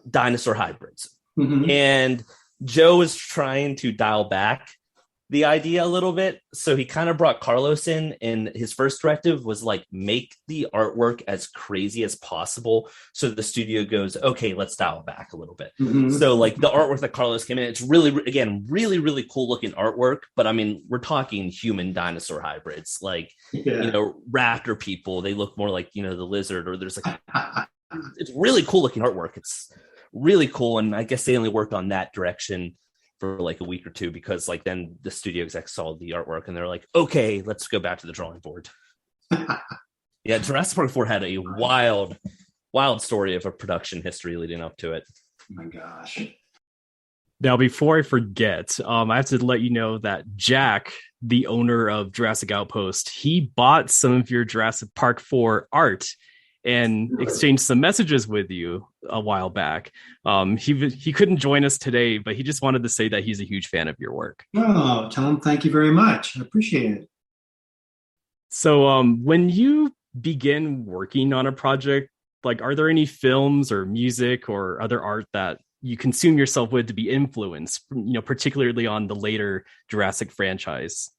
dinosaur hybrids. Mm-hmm. And Joe was trying to dial back the idea a little bit. So he kind of brought Carlos in, and his first directive was like, make the artwork as crazy as possible. So the studio goes, okay, let's dial it back a little bit. So like the artwork that Carlos came in, it's really, again, really, really cool looking artwork. But I mean, we're talking human dinosaur hybrids, like, you know, raptor people. They look more like, you know, the lizard, or there's like, it's really cool looking artwork. It's really cool. And I guess they only worked on that direction for like a week or two, because like then the studio execs saw the artwork and they're like, okay, let's go back to the drawing board. Yeah, Jurassic Park 4 had a wild story of a production history leading up to it. Oh my gosh. Now, before I forget, I have to let you know that Jack, the owner of Jurassic Outpost, he bought some of your Jurassic Park 4 art and exchanged some messages with you a while back. He couldn't join us today, but he just wanted to say that he's a huge fan of your work. Oh, tell him thank you very much. I appreciate it. So when you begin working on a project, like, are there any films or music or other art that you consume yourself with to be influenced, you know, particularly on the later Jurassic franchise?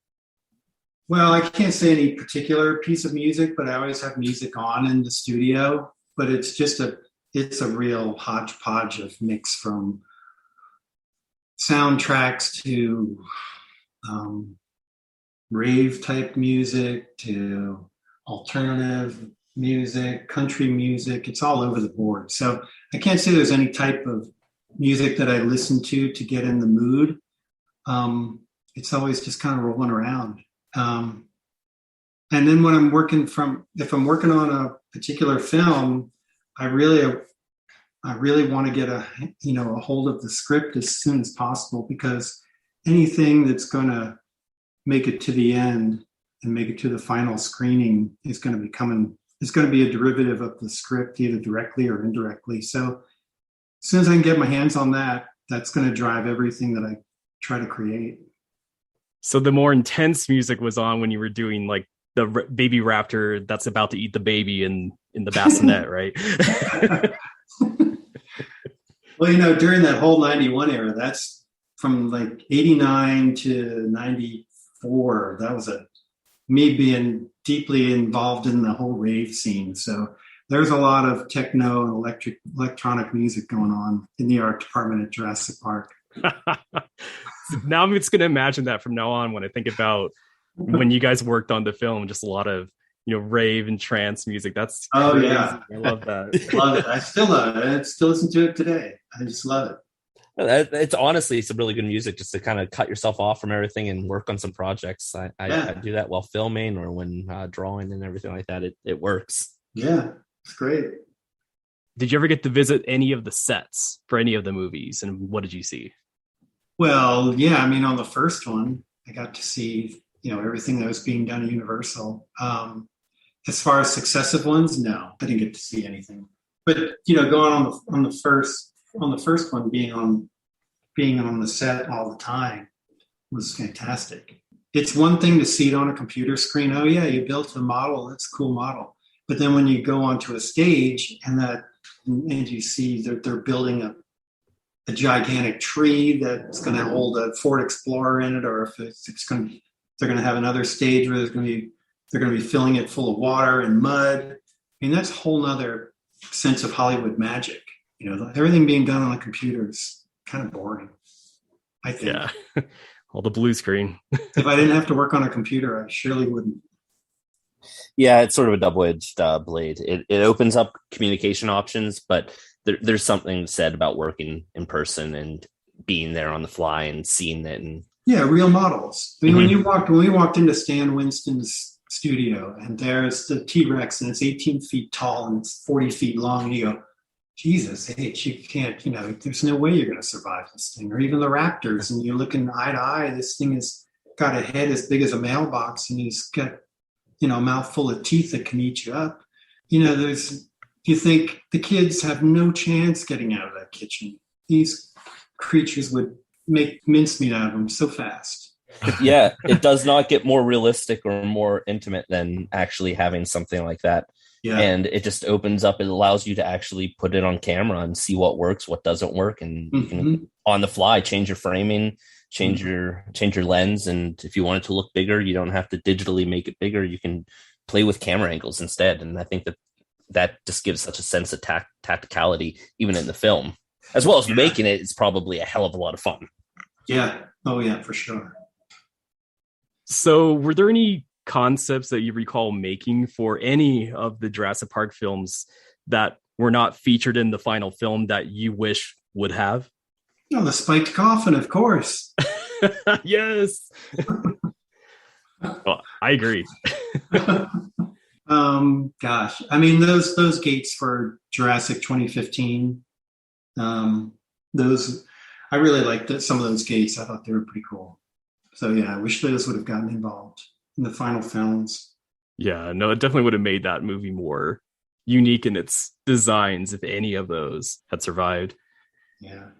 Well, I can't say any particular piece of music, but I always have music on in the studio. But it's a real hodgepodge of mix, from soundtracks to rave type music to alternative music, country music. It's all over the board. So I can't say there's any type of music that I listen to get in the mood. It's always just kind of rolling around. And then when if I'm working on a particular film, I really want to get a hold of the script as soon as possible, because anything that's going to make it to the end and make it to the final screening is going to be a derivative of the script, either directly or indirectly. So as soon as I can get my hands on that, that's going to drive everything that I try to create. So the more intense music was on when you were doing like the baby raptor that's about to eat the baby in the bassinet, right? Well, during that whole 91 era, that's from like 89 to 94. That was me being deeply involved in the whole rave scene. So there's a lot of techno and electronic music going on in the art department at Jurassic Park. Now I'm just going to imagine that from now on when I think about when you guys worked on the film, just a lot of, rave and trance music. That's crazy. Yeah. I love that. Love it. I still love it. I still listen to it today. I just love it. It's honestly some really good music, just to kind of cut yourself off from everything and work on some projects. I do that while filming or when drawing and everything like that. It works. Yeah, it's great. Did you ever get to visit any of the sets for any of the movies, and what did you see? Well, yeah, on the first one, I got to see, everything that was being done at Universal. As far as successive ones, no, I didn't get to see anything. But, going on the first one, being on the set all the time was fantastic. It's one thing to see it on a computer screen. Oh yeah, you built a model. That's a cool model. But then when you go onto a stage and you see that they're building a gigantic tree that's going to hold a Ford Explorer in it, or if they're going to have another stage where they're going to be filling it full of water and mud. That's a whole nother sense of Hollywood magic. Everything being done on a computer is kind of boring, I think. Yeah, all the blue screen. If I didn't have to work on a computer, I surely wouldn't. Yeah, it's sort of a double-edged blade. It opens up communication options, but there's something said about working in person and being there on the fly and seeing it. And yeah, real models. When we walked into Stan Winston's studio, and there's the T-Rex, and it's 18 feet tall and it's 40 feet long, and you go, Jesus H, you can't, there's no way you're going to survive this thing. Or even the raptors, and you're looking eye to eye, this thing has got a head as big as a mailbox, and he's got, a mouthful of teeth that can eat you up. You think the kids have no chance getting out of that kitchen. These creatures would make mincemeat out of them so fast. Yeah, it does not get more realistic or more intimate than actually having something like that. Yeah. And it just opens up, it allows you to actually put it on camera and see what works, what doesn't work. And you can, on the fly, change your framing, change your lens, and if you want it to look bigger, you don't have to digitally make it bigger. You can play with camera angles instead, and I think that just gives such a sense of tacticality even in the film, as well as making it. It's probably a hell of a lot of fun. Yeah. Oh yeah, for sure. So were there any concepts that you recall making for any of the Jurassic Park films that were not featured in the final film that you wish would have? Oh, the spiked coffin, of course. Yes. Well, I agree. Gosh, I mean those gates for Jurassic 2015. Those I really liked some of those gates. I thought they were pretty cool. So yeah, I wish those would have gotten involved in the final films. Yeah, no, it definitely would have made that movie more unique in its designs if any of those had survived. Yeah.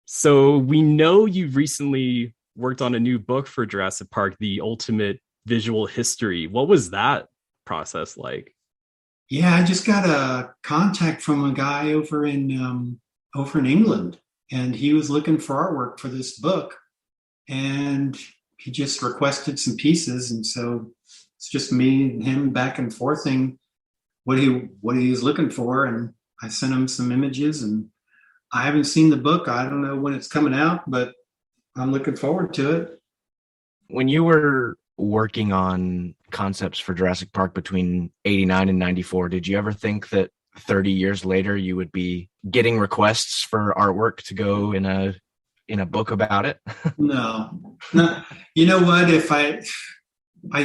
So we know you've recently worked on a new book for Jurassic Park, The Ultimate Visual History. What was that process like? Yeah, I just got a contact from a guy over in England, and he was looking for artwork for this book, and he just requested some pieces, and so it's just me and him back and forthing what he was looking for, and I sent him some images, and I haven't seen the book. I don't know when it's coming out, but I'm looking forward to it. When you were working on concepts for Jurassic Park between 89 and 94, did you ever think that 30 years later you would be getting requests for artwork to go in a book about it? No. You know what? If I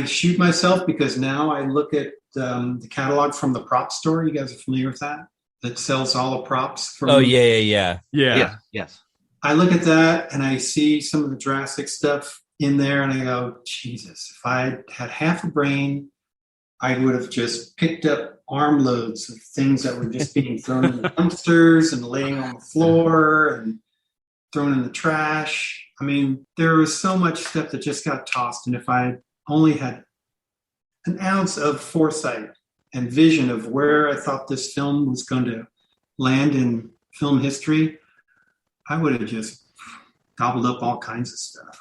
shoot myself, because now I look at the catalog from the prop store. You guys are familiar with that? That sells all the props. Yeah. Yes. I look at that and I see some of the Jurassic stuff in there, and I go, Jesus, if I had half a brain, I would have just picked up armloads of things that were just being thrown in the dumpsters and laying on the floor and thrown in the trash. I mean, there was so much stuff that just got tossed. And if I only had an ounce of foresight and vision of where I thought this film was going to land in film history, I would have just gobbled up all kinds of stuff.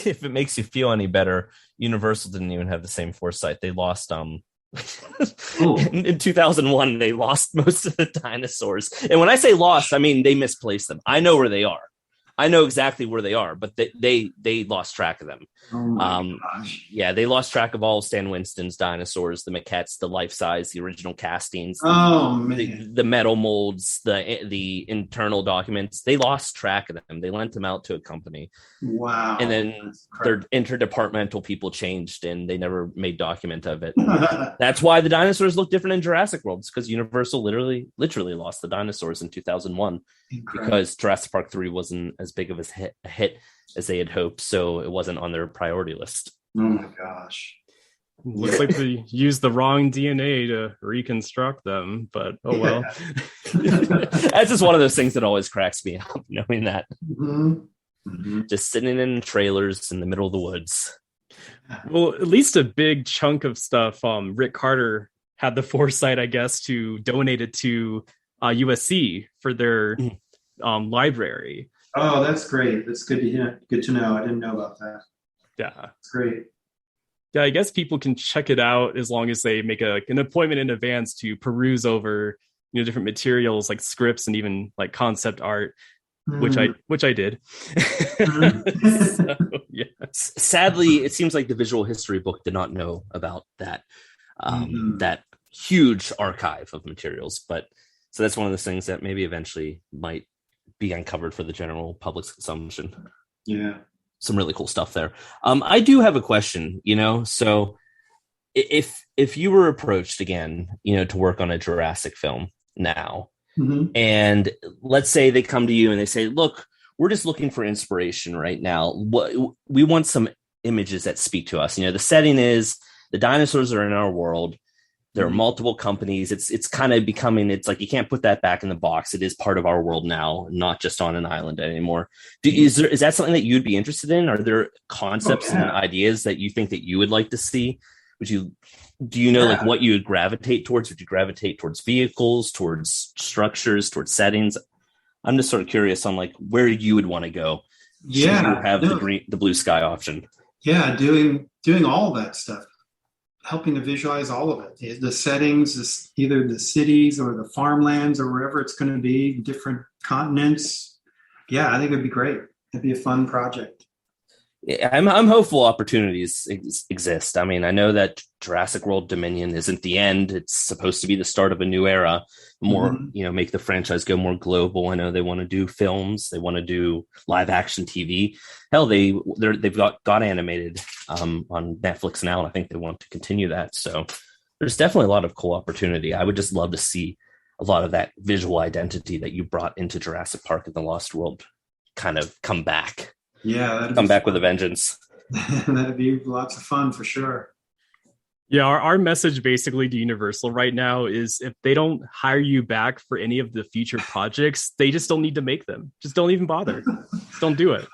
If it makes you feel any better, Universal didn't even have the same foresight. They lost in 2001, they lost most of the dinosaurs. And when I say lost, I mean they misplaced them. I know where they are. I know exactly where they are, but they lost track of them. Oh my gosh. Yeah, they lost track of all Stan Winston's dinosaurs, the maquettes, the life size, the original castings, the metal molds, the internal documents. They lost track of them. They lent them out to a company. Wow. And then their interdepartmental people changed, and they never made document of it. That's why the dinosaurs look different in Jurassic World. It's because Universal literally lost the dinosaurs in 2001. Incredible. Because Jurassic Park 3 wasn't as big of a hit as they had hoped, so it wasn't on their priority list. Oh my gosh. Looks like they used the wrong DNA to reconstruct them, but oh well. That's just one of those things that always cracks me up, knowing that. Mm-hmm. Mm-hmm. Just sitting in trailers in the middle of the woods. Well, at least a big chunk of stuff Rick Carter had the foresight, I guess, to donate it to USC for their library. Oh, that's great. That's good to hear. Good to know. I didn't know about that. Yeah. That's great. Yeah, I guess people can check it out as long as they make an appointment in advance to peruse over, different materials like scripts and even like concept art, which I did. So, yeah. Sadly, it seems like the visual history book did not know about that that huge archive of materials, but so that's one of those things that maybe eventually might be uncovered for the general public's consumption. Yeah. Some really cool stuff there. I do have a question, so if you were approached again, to work on a Jurassic film now, and let's say they come to you and they say, look, we're just looking for inspiration right now. We want some images that speak to us. The setting is the dinosaurs are in our world. There are multiple companies. It's kind of becoming, it's like you can't put that back in the box. It is part of our world now, not just on an island anymore. Is that something that you'd be interested in? Are there concepts and ideas that you think that you would like to see? Do you know like what you would gravitate towards? Would you gravitate towards vehicles, towards structures, towards settings? I'm just sort of curious on like where you would want to go Yeah, you have the blue sky option. Yeah, doing all that stuff, helping to visualize all of it. The settings, either the cities or the farmlands or wherever it's going to be, different continents. Yeah, I think it'd be great. It'd be a fun project. Yeah, I'm hopeful opportunities exist. I mean, I know that Jurassic World Dominion isn't the end. It's supposed to be the start of a new era, more, make the franchise go more global. I know they want to do films. They want to do live action TV. Hell, they've got animated on Netflix now, and I think they want to continue that. So there's definitely a lot of cool opportunity. I would just love to see a lot of that visual identity that you brought into Jurassic Park and the Lost World kind of come back. Yeah, come back with a vengeance. That'd be lots of fun for sure. Yeah, our message basically to Universal right now is if they don't hire you back for any of the future projects, they just don't need to make them. Just don't even bother. Don't do it.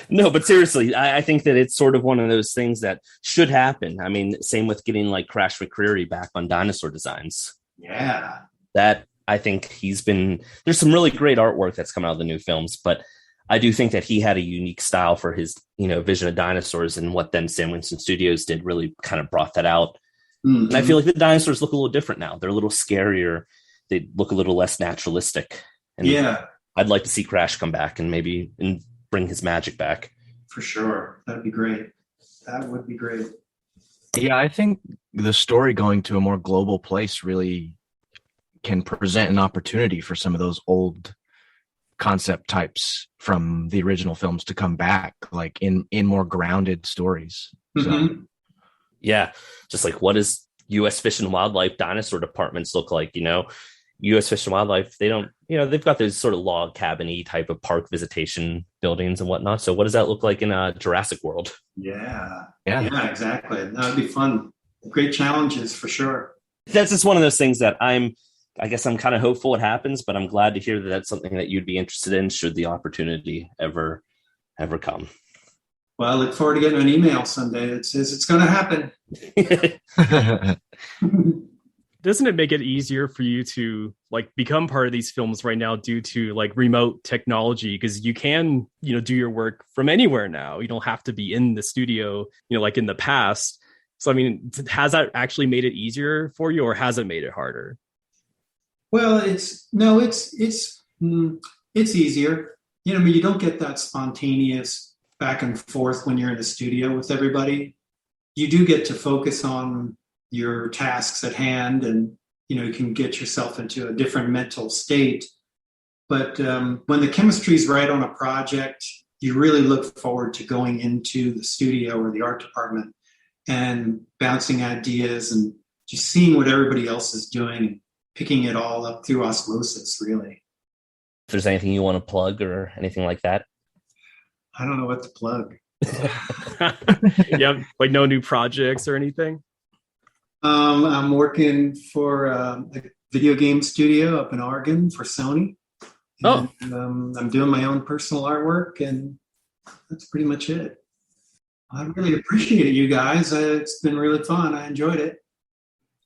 No, but seriously, I think that it's sort of one of those things that should happen. I mean, same with getting like Crash McCreary back on dinosaur designs. Yeah. That I think there's some really great artwork that's come out of the new films, but I do think that he had a unique style for his, vision of dinosaurs, and what then Sam Winston Studios did really kind of brought that out. Mm-hmm. And I feel like the dinosaurs look a little different now. They're a little scarier. They look a little less naturalistic. And yeah, I'd like to see Crash come back and bring his magic back. For sure. That'd be great. That would be great. Yeah, I think the story going to a more global place really can present an opportunity for some of those old concept types from the original films to come back, like in more grounded stories. Mm-hmm. So yeah, just like, what does U.S. Fish and Wildlife dinosaur departments look like? U.S. Fish and Wildlife, they don't, they've got those sort of log cabin-y type of park visitation buildings and whatnot. So what does that look like in Jurassic World? Yeah, exactly. That would be fun. Great challenges for sure. That's just one of those things that I guess I'm kind of hopeful it happens, but I'm glad to hear that that's something that you'd be interested in should the opportunity ever come. Well, I look forward to getting an email someday that says it's going to happen. Doesn't it make it easier for you to become part of these films right now due to remote technology? Because you can, do your work from anywhere now. You don't have to be in the studio, like in the past. So, I mean, has that actually made it easier for you, or has it made it harder? Well, it's easier. You don't get that spontaneous back and forth when you're in the studio with everybody. You do get to focus on your tasks at hand, and you can get yourself into a different mental state. But when the chemistry's right on a project, you really look forward to going into the studio or the art department and bouncing ideas and just seeing what everybody else is doing, picking it all up through osmosis, really. If there's anything you want to plug or anything like that? I don't know what to plug. Yeah, no new projects or anything? I'm working for a video game studio up in Oregon for Sony. And, I'm doing my own personal artwork, and that's pretty much it. I really appreciate it, you guys. It's been really fun. I enjoyed it.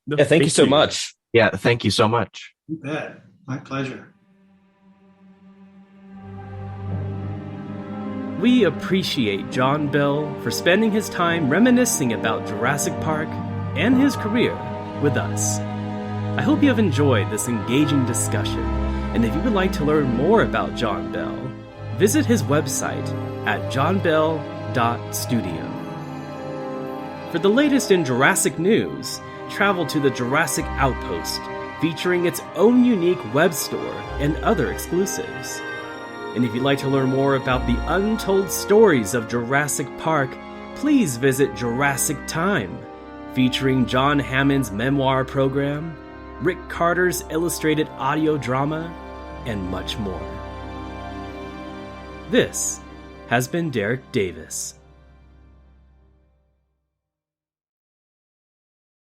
Yeah, thank you so much. Yeah, thank you so much. You bet. My pleasure. We appreciate John Bell for spending his time reminiscing about Jurassic Park and his career with us. I hope you have enjoyed this engaging discussion, and if you would like to learn more about John Bell, visit his website at johnbell.studio. For the latest in Jurassic news, travel to the Jurassic Outpost, featuring its own unique web store and other exclusives. And if you'd like to learn more about the untold stories of Jurassic Park, please visit Jurassic Time, featuring John Hammond's memoir program, Rick Carter's illustrated audio drama, and much more. This has been Derrick Davis.